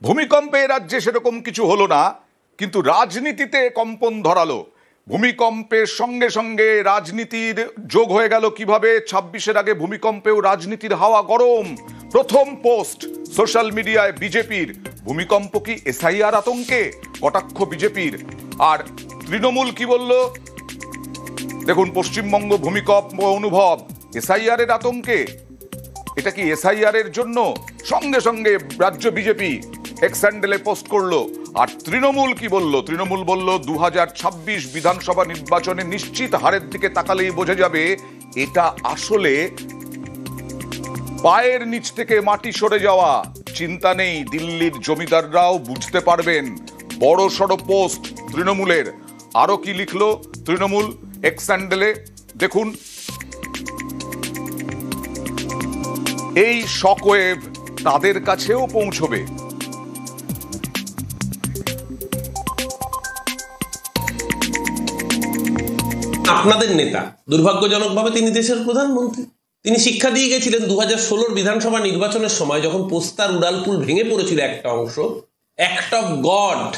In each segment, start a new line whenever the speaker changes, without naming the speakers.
ভূমিকম্পে রাজ্যে সেরকম কিছু হলো না, কিন্তু রাজনীতিতে কম্পন ধরালো। ভূমিকম্পের সঙ্গে সঙ্গে রাজনীতির যোগ হয়ে গেল কিভাবে? 26-এর আগে ভূমিকম্পেও রাজনীতির হাওয়া গরম। প্রথম পোস্ট সোশ্যাল মিডিয়ায় বিজেপির, ভূমিকম্প কি এসআইআর আতঙ্কে? কটাক্ষ বিজেপির। আর তৃণমূল কি বলল দেখুন, পশ্চিমবঙ্গ ভূমিকম্প অনুভব এসআইআর এর আতঙ্কে। এটা কি এসআইআর এর জন্য? সঙ্গে সঙ্গে রাজ্য বিজেপি এক্স হ্যান্ডেলে পোস্ট করলো। আর তৃণমূল কি বলল? তৃণমূল বলল 2026 বিধানসভা নির্বাচনে নিশ্চিত হারের দিকে তাকালেই বোঝা যাবে এটা আসলে পায়ের নিচ থেকে মাটি সরে যাওয়া। চিন্তা নেই, দিল্লির জমিদাররাও বুঝতে পারবেন। বড় সড় পোস্ট তৃণমূলের। আরো কি লিখলো তৃণমূল এক্স হ্যান্ডেলে দেখুন। এই শকওয়েভ তাদের কাছেও পৌঁছবে।
আপনাদের নেতা, দুর্ভাগ্যজনকভাবে তিনি দেশের প্রধানমন্ত্রী। তিনি শিক্ষা দিয়ে গেছিলেন 2016 বিধানসভা নির্বাচনের সময়, যখন পোস্তার উড়ালপুল ভেঙে পড়েছিল একটা অংশ। অ্যাক্ট অফ গড,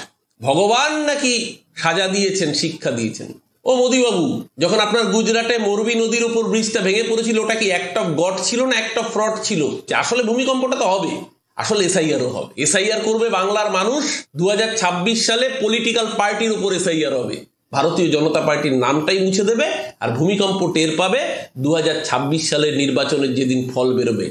ভগবান নাকি সাজা দিয়েছেন, শিক্ষা দিয়েছেন। ও মোদিবাবু, যখন আপনার গুজরাটে মোরবি নদীর উপর ব্রিজটা ভেঙে পড়েছিল, ওটা কি অ্যাক্ট অফ গড ছিল না অ্যাক্ট অফ ফ্রড ছিল? আসলে ভূমিকম্পটা তো হবে, আসলে এসআইআরও হবে। এসআইআর করবে বাংলার মানুষ। 2026 সালে পলিটিক্যাল পার্টির উপর এসআইআর হবে। ভারতীয় জনতা পার্টির নামটাই মুছে দেবে, আর ভূমিকম্প টের পাবে 2026 সালের নির্বাচনের যেদিন ফল বেরোবে।